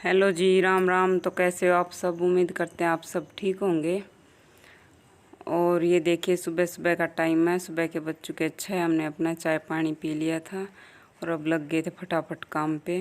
Hello जी, राम राम। तो कैसे हो आप सब? उम्मीद करते हैं आप सब ठीक होंगे। और ये देखिए, सुबह सुबह का टाइम है, सुबह के बज चुके 6। हमने अपना चाय पानी पी लिया था और अब लग गए थे फटाफट काम पे।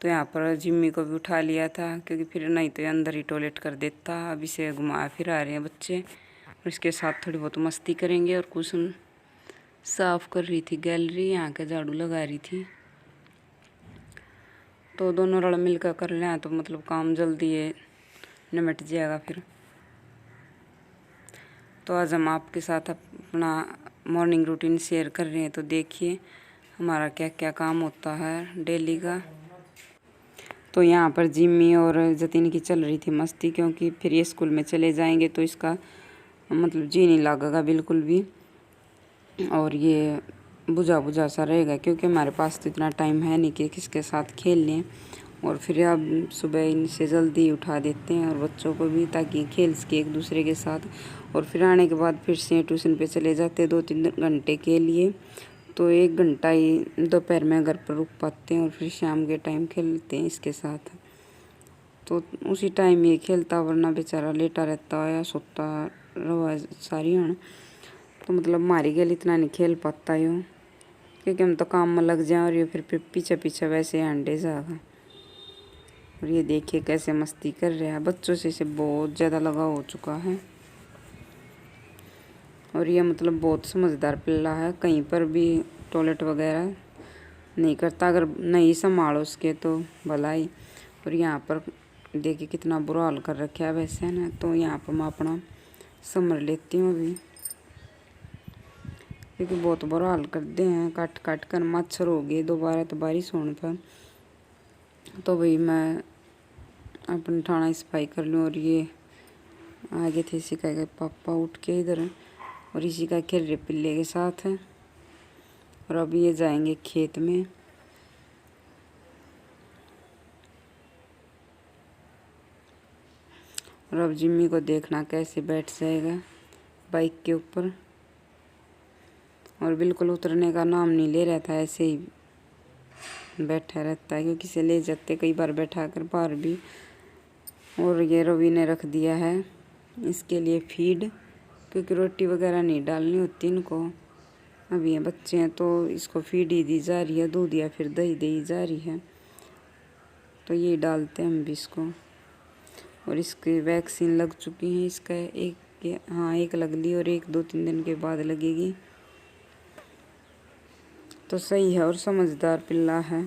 तो यहाँ पर जिम्मी को भी उठा लिया था, क्योंकि फिर नहीं तो ये अंदर ही टॉयलेट कर देता। अभी से घुमा फिर आ रहे हैं बच्चे और इसके साथ थोड़ी बहुत मस्ती करेंगे। और कुछ साफ़ कर रही थी गैलरी, यहाँ का झाड़ू लगा रही थी। तो दोनों रल मिल कर लें तो मतलब काम जल्दी है निमट जाएगा फिर। तो आज हम आपके साथ अपना मॉर्निंग रूटीन शेयर कर रहे हैं। तो देखिए हमारा क्या क्या काम होता है डेली का। तो यहाँ पर जिम्मी और जतिन की चल रही थी मस्ती, क्योंकि फिर ये स्कूल में चले जाएंगे तो इसका मतलब जी नहीं लगेगा बिल्कुल भी। और ये बुझा बुझा सा रहेगा, क्योंकि हमारे पास तो इतना टाइम है नहीं कि किसके साथ खेल लें। और फिर अब सुबह इनसे जल्दी उठा देते हैं और बच्चों को भी, ताकि खेल सके एक दूसरे के साथ। और फिर आने के बाद फिर से ट्यूशन पे चले जाते 2-3 घंटे के लिए। तो 1 घंटा ही दोपहर में घर पर रुक पाते हैं और फिर शाम के टाइम खेलते हैं इसके साथ। तो उसी टाइम ये खेलता, वरना बेचारा लेटा रहता है या सोता रहा सारी हण। तो मतलब हमारी गेल इतना नहीं खेल पाता यूँ, क्योंकि हम तो काम में लग जाएं और ये फिर पीछे पीछे वैसे अंडे जाएगा। और ये देखिए कैसे मस्ती कर रहा है, बच्चों से इसे बहुत ज़्यादा लगाव हो चुका है। और ये मतलब बहुत समझदार पिल्ला है, कहीं पर भी टॉयलेट वगैरह नहीं करता अगर नहीं संभालो उसके तो भला ही। और यहाँ पर देखिए कितना बुरा हाल कर रखा है वैसे ना। तो यहाँ पर मैं अपना समझ लेती हूँ अभी, क्योंकि बहुत बुरा हाल कर दे हैं, काट काट कर मच्छर हो गए दोबारा तो बारिश होने पर। तो भाई मैं अपनी ठाना सफाई कर लूँ। और ये आगे थे इसी का पापा उठ के इधर, और इसी का खेल रहे पिल्ले के साथ है। और अभी ये जाएंगे खेत में। और अब जिम्मी को देखना कैसे बैठ जाएगा बाइक के ऊपर, और बिल्कुल उतरने का नाम नहीं ले रहा था, ऐसे ही बैठा रहता है, क्योंकि इसे ले जाते कई बार बैठा कर बाहर भी। और ये रवि ने रख दिया है इसके लिए फीड, क्योंकि रोटी वगैरह नहीं डालनी होती इनको। अभी ये बच्चे हैं तो इसको फीड ही दी जा रही है, दूध या फिर दही दी जा रही है। तो ये डालते हैं हम भी इसको। और इसकी वैक्सीन लग चुकी है, इसका एक लग ली और 1-2-3 दिन के बाद लगेगी। तो सही है और समझदार पिल्ला है।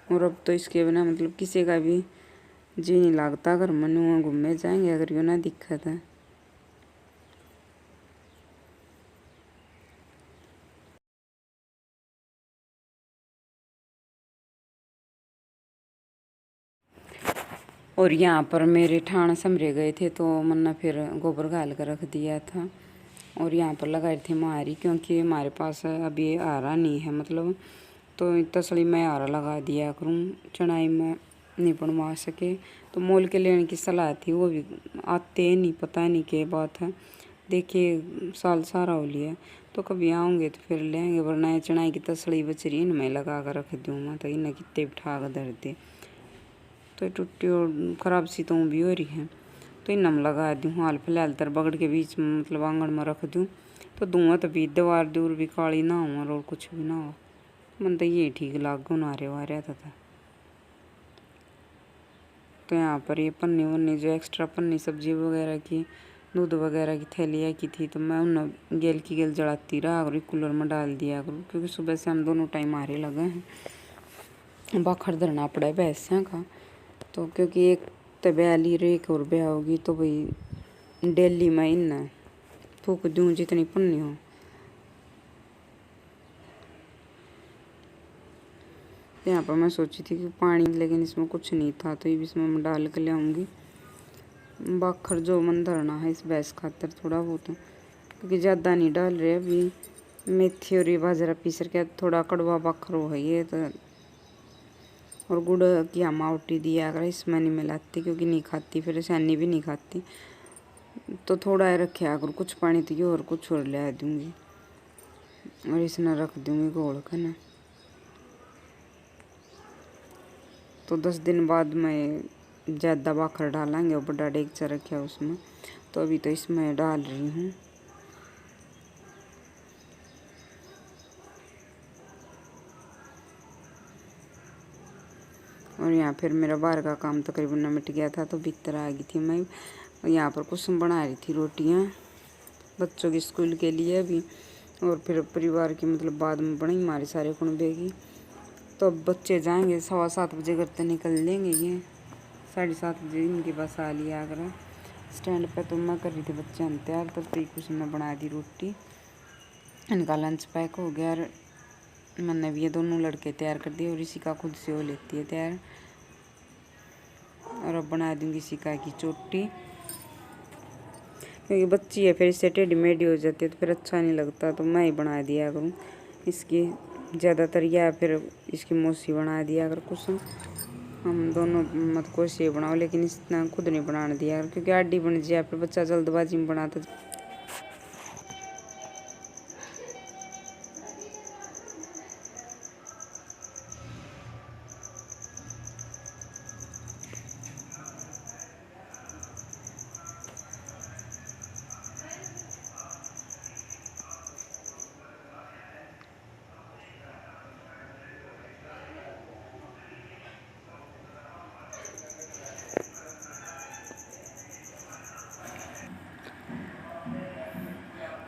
और अब तो इसके बिना मतलब किसी का भी जी नहीं लगता, अगर मन घूमने जाएंगे अगर यूँ ना दिक्कत है। और यहाँ पर मेरे ठाण समरे गए थे, तो मन्ना फिर गोबर घाल कर रख दिया था। और यहाँ पर लगाई थी मारी, क्योंकि हमारे पास अभी आरा नहीं है मतलब। तो तसली में आरा लगा दिया करूँ, चढ़ाई में नहीं बनवा सके। तो मोल के लेने की सलाह थी, वो भी आते नहीं, पता नहीं क्या बात है। देखिए साल सारा हो लिया, तो कभी आऊँगे तो फिर लेंगे, वरना चढ़ाई की तसली बचरी इनमें लगा कर रख दूँ मैं। तो इन्हें कितने बिठा कर धर दे, तो टुट्टी और ख़राब सी तो भी हो रही है। तो इनम लगा दूँ हाल फिलहाल तर बगड़ के बीच में मतलब आंगन में रख दूँ। तो धुआं तो भी दीवार दूर भी काली ना हो और कुछ भी ना हो, मन तो ये ठीक लागो नारे वारे था। तो यहाँ पर ये पन्नी वन्नी जो एक्स्ट्रा पन्नी सब्जी वगैरह की, दूध वगैरह की थैलियाँ की थी, तो मैं उन गेल की गेल जलाती रहा और कूलर में डाल दिया करूँ, क्योंकि सुबह से हम दोनों टाइम हारे लगे हैं। बाखर धरना पड़ा है भैंसिया का। तो क्योंकि एक तो ब्याह ली रही, एक और ब्याह होगी, तो भाई डेली में इन फूक दूँ जितनी पन्नी हो। यहाँ पर मैं सोची थी कि पानी, लेकिन इसमें कुछ नहीं था, तो ये भी इसमें मैं डाल के ले आऊँगी। बाखर जो मन धरना है इस भैंस खातर थोड़ा बहुत, क्योंकि ज़्यादा नहीं डाल रहे अभी। मेथी और ये बाजरा पीस के थोड़ा कड़वा बाखर हो है ये तो। और गुड़ की अमावटी दिया अगर इसमें नहीं मिलाती, क्योंकि नहीं खाती, फिर सैनी भी नहीं खाती। तो थोड़ा है रखे अगर कुछ पानी तो और कुछ और ले दूँगी और इसने रख दूँगी घोल कर ना। तो 10 दिन बाद मैं ज़्यादा बाखर डालेंगे और बड़ा डेगचा रखा है उसमें, तो अभी तो इसमें डाल रही हूँ। और यहाँ फिर मेरा बाहर का काम तकरीबन निपट गया था, तो भीतर आ गई थी मैं। और यहाँ पर कुछ बना रही थी रोटियाँ बच्चों के स्कूल के लिए अभी, और फिर परिवार की मतलब बाद में बनी हमारे सारे कुनबे की। तो अब बच्चे जाएंगे 7:15 बजे घर से निकल लेंगे, ये 7:30 बजे इनकी बस आ लिया आगरा स्टैंड पे। तो मैं कर रही थी बच्चे तैयार, तब तक कुछ मैं बना दी रोटी, इनका लंच पैक हो गया। और मैंने भी ये दोनों लड़के तैयार कर दिए, और इसी का खुद से हो लेती है तैयार। और अब बना दूँगी इसी का की चोटी, क्योंकि बच्ची है फिर इससे टेढ़ी मेढ़ी हो जाती है तो फिर अच्छा नहीं लगता, तो मैं ही बना दिया करूँ इसकी ज़्यादातर, या फिर इसकी मौसी बना दिया अगर कुछ। हम दोनों मत कोशिश बनाओ, लेकिन इतना खुद नहीं बनाने दिया, क्योंकि आडी बन जाए फिर बच्चा जल्दबाजी में बनाता।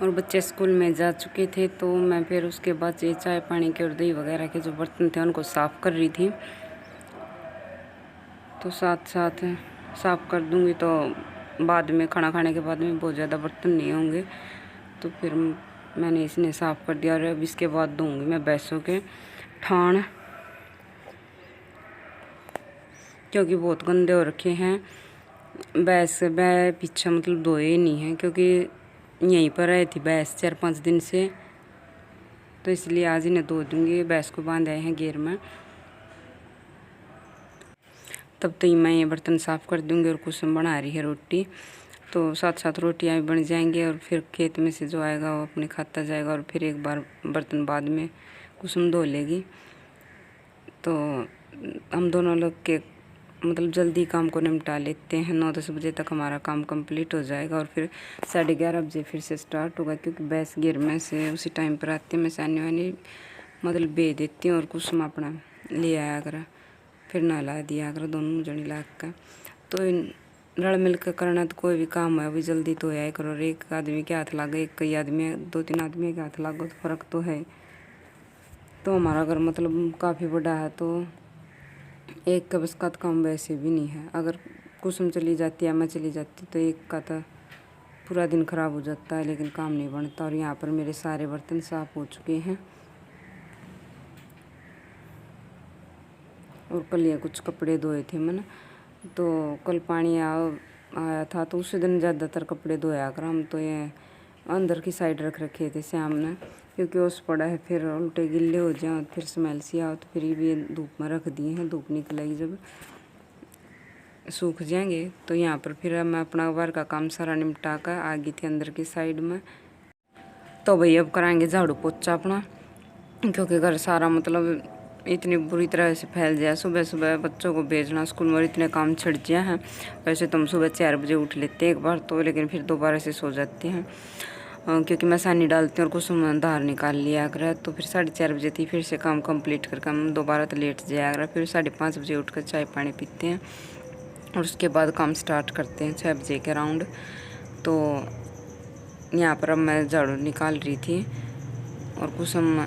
और बच्चे स्कूल में जा चुके थे, तो मैं फिर उसके बाद ये चाय पानी के और दही वगैरह के जो बर्तन थे उनको साफ़ कर रही थी। तो साथ साथ साफ़ कर दूंगी तो बाद में खाना खाने के बाद में बहुत ज़्यादा बर्तन नहीं होंगे, तो फिर मैंने इसने साफ़ कर दिया। और अब इसके बाद दूंगी मैं भैंसों के ठाण, क्योंकि बहुत गंदे हो रखे हैं। भैंस पीछे मतलब धोए नहीं हैं, क्योंकि यहीं पर रही थी भैंस 4-5 दिन से, तो इसलिए आज इन्हें धो दूँगी। भैंस को बांध आए हैं घेर में, तब तक मैं ये बर्तन साफ़ कर दूँगी। और कुसुम बना रही है रोटी, तो साथ साथ रोटियाँ भी बन जाएंगी। और फिर खेत में से जो आएगा वो अपने खाता जाएगा, और फिर एक बार बर्तन बाद में कुसुम धो लेगी। तो हम दोनों लोग के मतलब जल्दी काम को निपटा लेते हैं, 9-10 बजे तक हमारा काम कंप्लीट हो जाएगा। और फिर 11:30 बजे फिर से स्टार्ट होगा, क्योंकि भैंस गिर में से उसी टाइम पर आती है। मैं सानी वानी मतलब बे देती हूँ, और कुसुम अपना ले आया करा, फिर नहला दिया करा दोनों जनी लाग का। तो रल मिल कर करना तो कोई भी काम है अभी जल्दी तो है करो। और एक आदमी के हाथ लागे, एक कई आदमी 2-3 आदमी के हाथ लागो तो फ़र्क तो है। तो हमारा घर मतलब काफ़ी बड़ा है, तो एक का बस का तो काम वैसे भी नहीं है। अगर कुसुम चली जाती है, मैं चली जाती, तो एक का तो पूरा दिन ख़राब हो जाता है, लेकिन काम नहीं बनता। और यहाँ पर मेरे सारे बर्तन साफ़ हो चुके हैं। और कल ये कुछ कपड़े धोए थे मैंने, तो कल पानी आया था, तो उसी दिन ज़्यादातर कपड़े धोया कर हम। तो ये अंदर की साइड रख रखे थे श्याम ने, क्योंकि ओस पड़ा है, फिर उल्टे गिल्ले हो जाए, फिर स्मेल सी आओ, तो फिर ये धूप में रख दिए हैं। धूप निकलेगी जब सूख जाएंगे, तो यहाँ पर फिर मैं अपना बाहर का काम सारा निपटा कर आ गई थी अंदर की साइड में। तो भाई अब कराएंगे झाड़ू पोछा अपना, क्योंकि घर सारा मतलब इतनी बुरी तरह से फैल जाए। सुबह सुबह बच्चों को भेजना स्कूल में, इतने काम छिड़ गया हैं। वैसे तो हम सुबह 4 बजे उठ लेते हैं एक बार तो, लेकिन फिर दोबारा से सो जाते हैं, क्योंकि मैं सानी डालती हूँ और कुछ धार निकाल लिया आगरा। तो फिर 4:30 बजे थी, फिर से काम कंप्लीट करके हम दोबारा तो लेट जाए आगरा। फिर 5:30 बजे उठकर चाय पानी पीते हैं, और उसके बाद काम स्टार्ट करते हैं 6 बजे के अराउंड। तो यहाँ पर अब मैं झाड़ू निकाल रही थी, और कुछ हम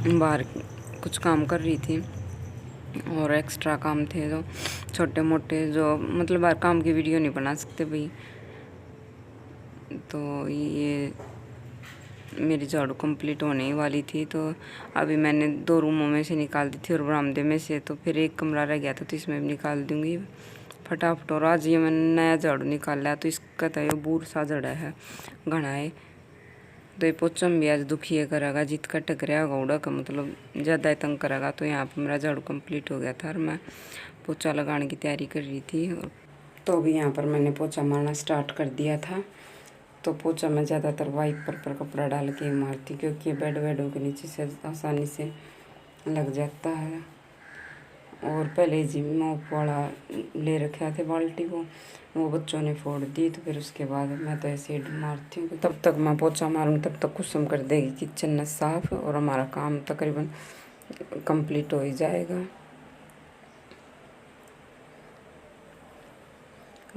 बाहर कुछ काम कर रही थी, और एक्स्ट्रा काम थे जो छोटे मोटे, जो मतलब बाहर काम की वीडियो नहीं बना सकते भाई। तो ये मेरी झाड़ू कंप्लीट होने ही वाली थी, तो अभी मैंने 2 रूमों में से निकाल दी थी और बरामदे में से, तो फिर एक कमरा रह गया था, तो इसमें भी निकाल दूँगी फटाफट। और आज ये मैंने नया झाड़ू निकाला है, तो इसका तो ये बूर सा जड़ा है घना है, तो ये पोचम भी आज दुखी करेगा, जित का टक रहा होगा उड़ा का मतलब ज़्यादा तंग करेगा। तो यहाँ पर मेरा झाड़ू कंप्लीट हो गया था, और मैं पोछा लगाने की तैयारी कर रही थी। तो अभी यहाँ पर मैंने पोछा मारना स्टार्ट कर दिया था। तो पोछा मैं ज़्यादातर वाइपर पर कपड़ा डाल के मारती, क्योंकि बेडों के नीचे से आसानी से लग जाता है। और पहले जी मोप वाला ले रखा थे बाल्टी को, वो बच्चों ने फोड़ दी। तो फिर उसके बाद मैं तो ऐसे ही मारती हूँ। तब तक मैं पोछा मारूँ तब तक कुसुम कर देगी किचन में साफ़, और हमारा काम तकरीबन कंप्लीट हो ही जाएगा।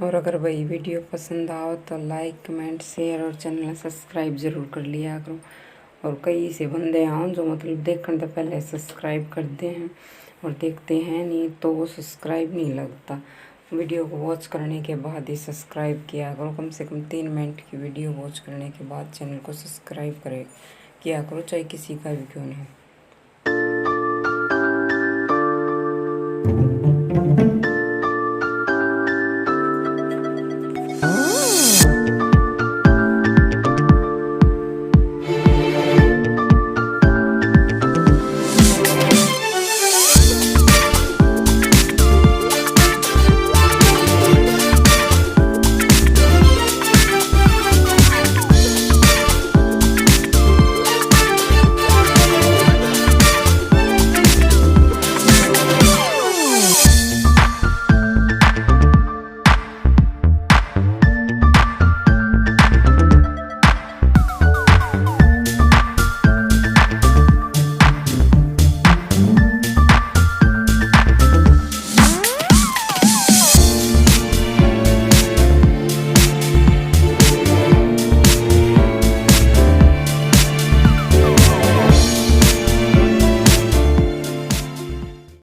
और अगर वही वीडियो पसंद आओ तो लाइक कमेंट शेयर और चैनल सब्सक्राइब ज़रूर कर लिया करो। और कई से बंदे हैं जो मतलब देखने तो पहले सब्सक्राइब करते हैं और देखते हैं नहीं तो वो सब्सक्राइब नहीं लगता। वीडियो को वॉच करने के बाद ही सब्सक्राइब किया करो। कम से कम 3 मिनट की वीडियो वॉच करने के बाद चैनल को सब्सक्राइब किया करो, चाहे किसी का भी क्यों नहीं हो।